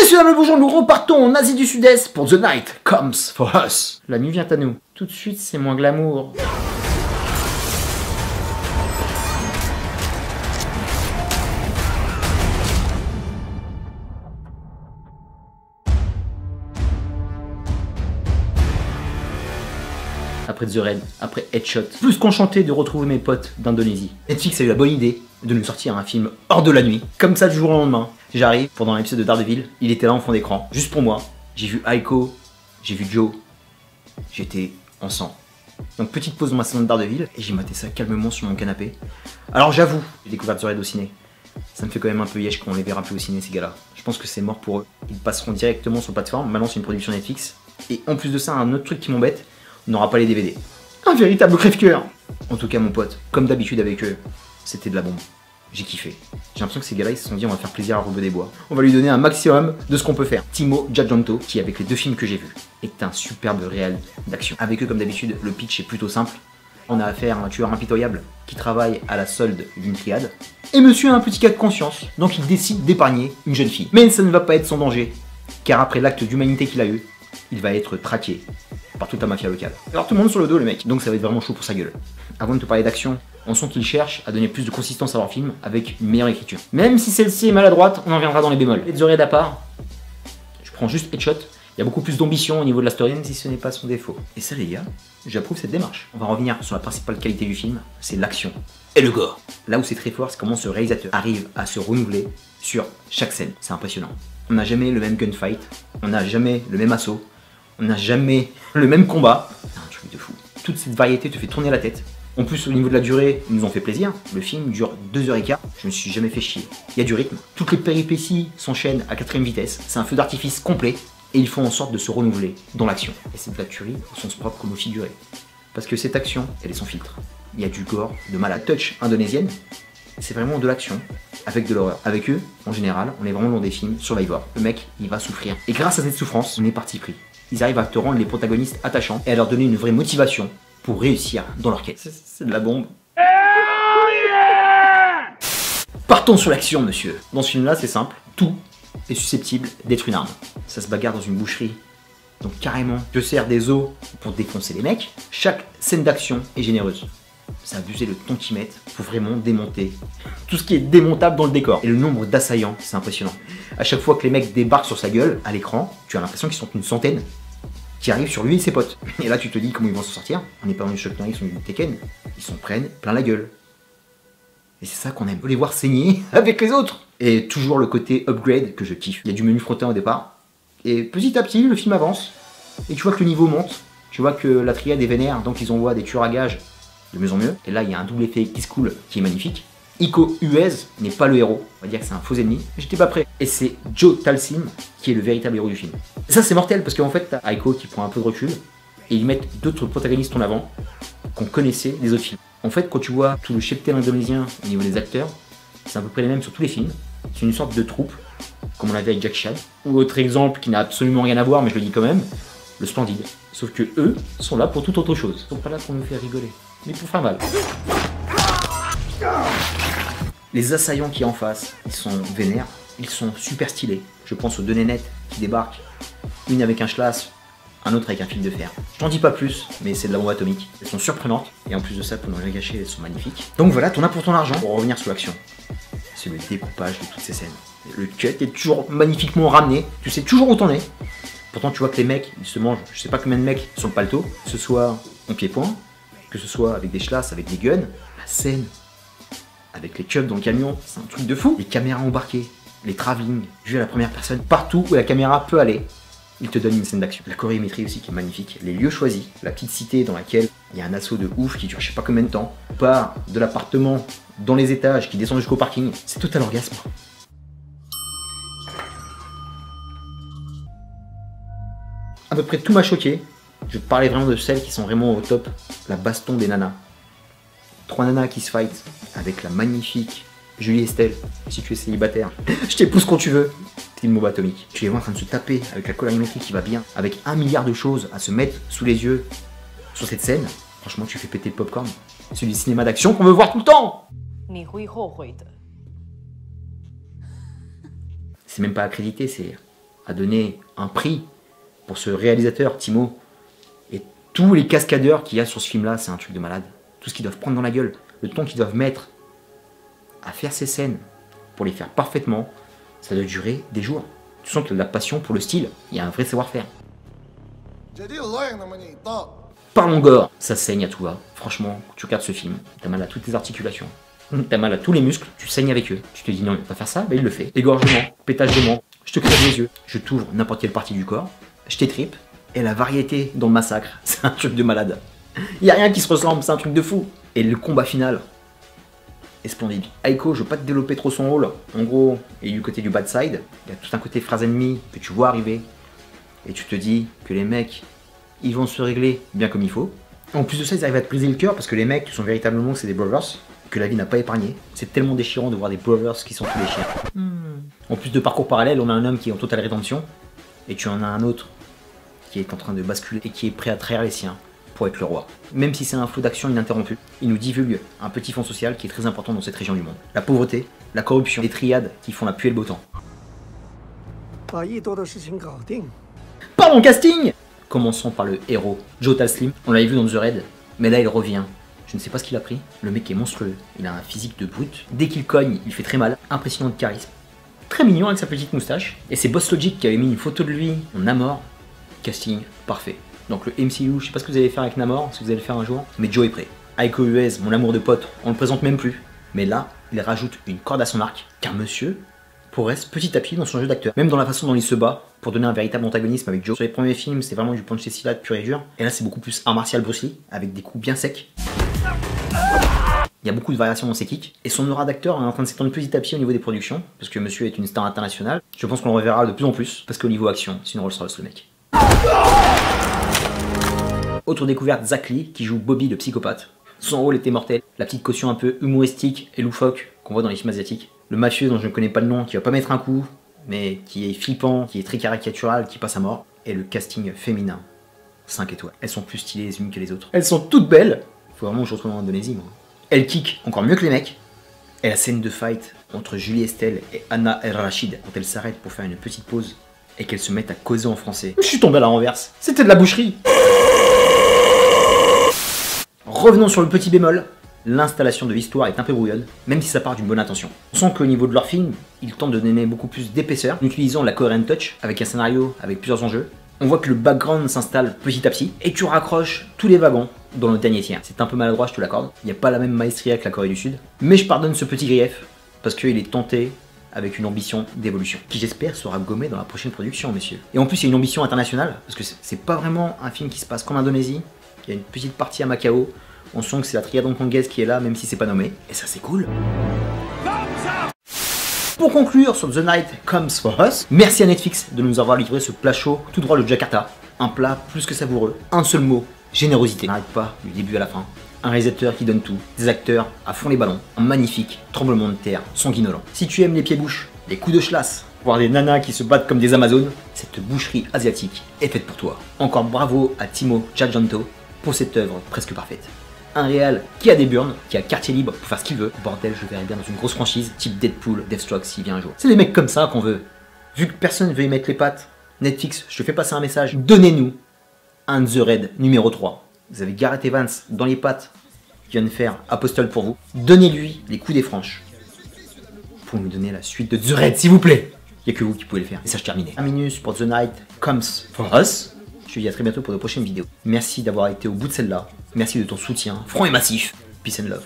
Messieurs, dames, bonjour, nous repartons en Asie du Sud-Est pour The Night Comes for Us. La nuit vient à nous. Tout de suite, c'est moins glamour. Après The Raid, après Headshot, plus qu'enchanté de retrouver mes potes d'Indonésie. Netflix a eu la bonne idée de nous sortir un film hors de la nuit, comme ça du jour au lendemain. J'arrive, pendant l'épisode de Daredevil, il était là en fond d'écran, juste pour moi. J'ai vu Aiko, j'ai vu Joe, j'étais en sang. Donc petite pause dans ma saison de Daredevil, et j'ai maté ça calmement sur mon canapé. Alors j'avoue, j'ai découvert The Raid au ciné. Ça me fait quand même un peu yesh quand on les verra plus au ciné, ces gars-là. Je pense que c'est mort pour eux. Ils passeront directement sur plateforme, maintenant c'est une production Netflix. Et en plus de ça, un autre truc qui m'embête, on n'aura pas les DVD. Un véritable crève-cœur. En tout cas mon pote, comme d'habitude avec eux, c'était de la bombe. J'ai kiffé. J'ai l'impression que ces gars-là ils se sont dit on va faire plaisir à Robeux des Bois. On va lui donner un maximum de ce qu'on peut faire. Timo Tjahjanto, qui avec les deux films que j'ai vus, est un superbe réel d'action. Avec eux comme d'habitude, le pitch est plutôt simple. On a affaire à un tueur impitoyable qui travaille à la solde d'une triade. Et monsieur a un petit cas de conscience, donc il décide d'épargner une jeune fille. Mais ça ne va pas être sans danger, car après l'acte d'humanité qu'il a eu, il va être traqué par toute la mafia locale. Alors tout le monde sur le dos le mec, donc ça va être vraiment chaud pour sa gueule. Avant de te parler d'action, on sent qu'ils cherchent à donner plus de consistance à leur film avec une meilleure écriture. Même si celle-ci est maladroite, on en reviendra dans les bémols. Et The Raid à part, je prends juste Headshot, il y a beaucoup plus d'ambition au niveau de la story, même si ce n'est pas son défaut. Et ça les gars, j'approuve cette démarche. On va revenir sur la principale qualité du film, c'est l'action et le gore. Là où c'est très fort, c'est comment ce réalisateur arrive à se renouveler sur chaque scène. C'est impressionnant. On n'a jamais le même gunfight, on n'a jamais le même assaut, on n'a jamais le même combat. C'est un truc de fou. Toute cette variété te fait tourner la tête. En plus, au niveau de la durée, ils nous ont fait plaisir. Le film dure 2h15. Je me suis jamais fait chier. Il y a du rythme. Toutes les péripéties s'enchaînent à 4ème vitesse. C'est un feu d'artifice complet. Et ils font en sorte de se renouveler dans l'action. Et c'est de la tuerie au sens propre comme au figuré. Parce que cette action, elle est sans filtre. Il y a du gore, de malade touch indonésienne. C'est vraiment de l'action avec de l'horreur. Avec eux, en général, on est vraiment dans des films Survivor. Le mec, il va souffrir. Et grâce à cette souffrance, on est parti pris. Ils arrivent à te rendre les protagonistes attachants et à leur donner une vraie motivation pour réussir dans leur quête. C'est de la bombe. Partons sur l'action, monsieur. Dans ce film-là, c'est simple. Tout est susceptible d'être une arme. Ça se bagarre dans une boucherie. Donc carrément, je sers des os pour défoncer les mecs. Chaque scène d'action est généreuse. C'est abuser le temps qu'ils mettent pour vraiment démonter tout ce qui est démontable dans le décor. Et le nombre d'assaillants, c'est impressionnant. À chaque fois que les mecs débarquent sur sa gueule, à l'écran, tu as l'impression qu'ils sont une centaine qui arrivent sur lui et ses potes. Et là, tu te dis comment ils vont s'en sortir. On n'est pas dans du Chuck Norris ou du Tekken. Ils s'en prennent plein la gueule. Et c'est ça qu'on aime. Les voir saigner avec les autres. Et toujours le côté upgrade que je kiffe. Il y a du menu frottin au départ. Et petit à petit, le film avance. Et tu vois que le niveau monte. Tu vois que la triade est vénère. Donc ils envoient des tueurs à gages de mieux en mieux. Et là, il y a un double effet qui se coule qui est magnifique. Iko Uwais n'est pas le héros, on va dire que c'est un faux ennemi, j'étais pas prêt. Et c'est Joe Talsim qui est le véritable héros du film. Et ça c'est mortel parce qu'en fait t'as Aiko qui prend un peu de recul et ils mettent d'autres protagonistes en avant qu'on connaissait des autres films. En fait quand tu vois tout le cheptel indonésien au niveau des acteurs, c'est à peu près les mêmes sur tous les films. C'est une sorte de troupe, comme on l'avait avec Jack Chan. Ou autre exemple qui n'a absolument rien à voir mais je le dis quand même, le Splendide. Sauf que eux sont là pour toute autre chose. Ils sont pas là pour nous faire rigoler, mais pour faire mal. Les assaillants qui en face, ils sont vénères, ils sont super stylés. Je pense aux deux nénettes qui débarquent, une avec un schlass, un autre avec un fil de fer. Je t'en dis pas plus, mais c'est de la bombe atomique. Elles sont surprenantes, et en plus de ça, pour ne rien gâcher, elles sont magnifiques. Donc voilà, t'en as pour ton argent. Pour revenir sur l'action, c'est le découpage de toutes ces scènes. Le cut est toujours magnifiquement ramené, tu sais toujours où t'en es. Pourtant, tu vois que les mecs, ils se mangent, je sais pas combien de mecs sur le paletot, que ce soit en pied-point, que ce soit avec des schlass, avec des guns. La scène avec les cubs dans le camion, c'est un truc de fou. Les caméras embarquées, les travelling, vus à la première personne, partout où la caméra peut aller, il te donne une scène d'action. La chorémétrie aussi qui est magnifique, les lieux choisis, la petite cité dans laquelle il y a un assaut de ouf qui dure je sais pas combien de temps, part de l'appartement dans les étages qui descend jusqu'au parking, c'est total orgasme. À peu près tout m'a choqué, je vais te parler vraiment de celles qui sont vraiment au top, la baston des nanas. 3 nanas qui se fight avec la magnifique Julie Estelle. Si tu es célibataire, je t'épouse quand tu veux. C'est une bombe atomique. Tu les vois en train de se taper avec la colorimétrie qui va bien, avec 1 milliard de choses à se mettre sous les yeux sur cette scène. Franchement, tu fais péter le popcorn. C'est du cinéma d'action qu'on veut voir tout le temps. C'est même pas accrédité, c'est a donné un prix pour ce réalisateur, Timo. Et tous les cascadeurs qu'il y a sur ce film-là, c'est un truc de malade. Tout ce qu'ils doivent prendre dans la gueule, le temps qu'ils doivent mettre à faire ces scènes pour les faire parfaitement, ça doit durer des jours. Tu sens qu'il y a de la passion pour le style, il y a un vrai savoir-faire. Parlons gore, ça saigne à tout va. Franchement, quand tu regardes ce film, t'as mal à toutes tes articulations. T'as mal à tous les muscles, tu saignes avec eux. Tu te dis non, il va pas faire ça, bah il le fait. Égorgement, pétage de menton, je te crève les yeux, je t'ouvre n'importe quelle partie du corps, je t'étripe, et la variété dans le massacre, c'est un truc de malade. Il y a rien qui se ressemble, c'est un truc de fou. Et le combat final est splendide. Aiko, je veux pas te développer trop son rôle. En gros, il est du côté du bad side, il y a tout un côté phrase ennemie que tu vois arriver, et tu te dis que les mecs, ils vont se régler bien comme il faut. En plus de ça, ils arrivent à te briser le cœur parce que les mecs, tu sont véritablement, c'est des brothers que la vie n'a pas épargné. C'est tellement déchirant de voir des brothers qui sont tous les chiens. En plus de parcours parallèle, on a un homme qui est en totale rédemption et tu en as un autre qui est en train de basculer et qui est prêt à trahir les siens pour être le roi. Même si c'est un flot d'action ininterrompu, il nous divulgue un petit fond social qui est très important dans cette région du monde. La pauvreté, la corruption, les triades qui font la pluie et le beau temps. Parlons casting! Commençons par le héros, Joe Taslim. On l'avait vu dans The Raid, mais là il revient. Je ne sais pas ce qu'il a pris. Le mec est monstrueux, il a un physique de brute. Dès qu'il cogne, il fait très mal. Impressionnant de charisme. Très mignon avec sa petite moustache. Et c'est Boss Logic qui avait mis une photo de lui en Namor. Casting parfait. Donc le MCU, je sais pas ce que vous allez faire avec Namor, si vous allez le faire un jour, mais Joe est prêt. Aiko Uez, mon amour de pote, on le présente même plus. Mais là, il rajoute une corde à son arc, car monsieur progresse petit à petit dans son jeu d'acteur. Même dans la façon dont il se bat, pour donner un véritable antagonisme avec Joe. Sur les premiers films, c'est vraiment du punch et silat pur et dur. Et là, c'est beaucoup plus art martial Bruce Lee, avec des coups bien secs. Il y a beaucoup de variations dans ses kicks. Et son aura d'acteur est en train de s'étendre petit à petit au niveau des productions, parce que monsieur est une star internationale. Je pense qu'on le reverra de plus en plus, parce qu'au niveau action, c'est une Rolls-Royce le mec. Autre découverte, Zach Lee, qui joue Bobby le psychopathe. Son rôle était mortel. La petite caution un peu humoristique et loufoque qu'on voit dans les films asiatiques. Le mafieux dont je ne connais pas le nom, qui va pas mettre un coup, mais qui est flippant, qui est très caricatural, qui passe à mort. Et le casting féminin, 5 étoiles. Elles sont plus stylées les unes que les autres. Elles sont toutes belles. Faut vraiment que je retourne en Indonésie, moi. Elles kick encore mieux que les mecs. Et la scène de fight entre Julie Estelle et Anna El Rachid, quand elles s'arrêtent pour faire une petite pause et qu'elles se mettent à causer en français. Je suis tombé à la renverse. C'était de la boucherie. Revenons sur le petit bémol. L'installation de l'histoire est un peu brouillonne, même si ça part d'une bonne intention. On sent qu'au niveau de leur film, ils tentent de donner beaucoup plus d'épaisseur, en utilisant la Korean Touch, avec un scénario, avec plusieurs enjeux. On voit que le background s'installe petit à petit, et tu raccroches tous les wagons dans le dernier tiers. C'est un peu maladroit, je te l'accorde. Il n'y a pas la même maestria que la Corée du Sud, mais je pardonne ce petit grief, parce qu'il est tenté avec une ambition d'évolution, qui j'espère sera gommée dans la prochaine production, messieurs. Et en plus, il y a une ambition internationale, parce que c'est pas vraiment un film qui se passe comme Indonésie, il y a une petite partie à Macao. On sent que c'est la triade hongkongaise qui est là, même si c'est pas nommé. Et ça, c'est cool. Pour conclure sur The Night Comes For Us, merci à Netflix de nous avoir livré ce plat chaud tout droit de Jakarta. Un plat plus que savoureux. Un seul mot, générosité. N'arrête pas du début à la fin. Un réalisateur qui donne tout. Des acteurs à fond les ballons. Un magnifique tremblement de terre sanguinolent. Si tu aimes les pieds-bouches, les coups de chlasse, voir des nanas qui se battent comme des Amazones, cette boucherie asiatique est faite pour toi. Encore bravo à Timo Tjahjanto pour cette œuvre presque parfaite. Un réal qui a des burns, qui a quartier libre pour faire ce qu'il veut. Bordel, je verrais bien dans une grosse franchise, type Deadpool, Deathstroke s'il vient un jour. C'est les mecs comme ça qu'on veut. Vu que personne veut y mettre les pattes, Netflix, je te fais passer un message. Donnez-nous un The Raid numéro 3. Vous avez Gareth Evans dans les pattes qui vient de faire Apostle pour vous. Donnez-lui les coups des franches pour nous donner la suite de The Raid, s'il vous plaît. Il n'y a que vous qui pouvez le faire. Et ça, je termine. Un minus pour The Night Comes For Us. Je te dis à très bientôt pour de prochaines vidéos. Merci d'avoir été au bout de celle-là. Merci de ton soutien franc et massif. Peace and love.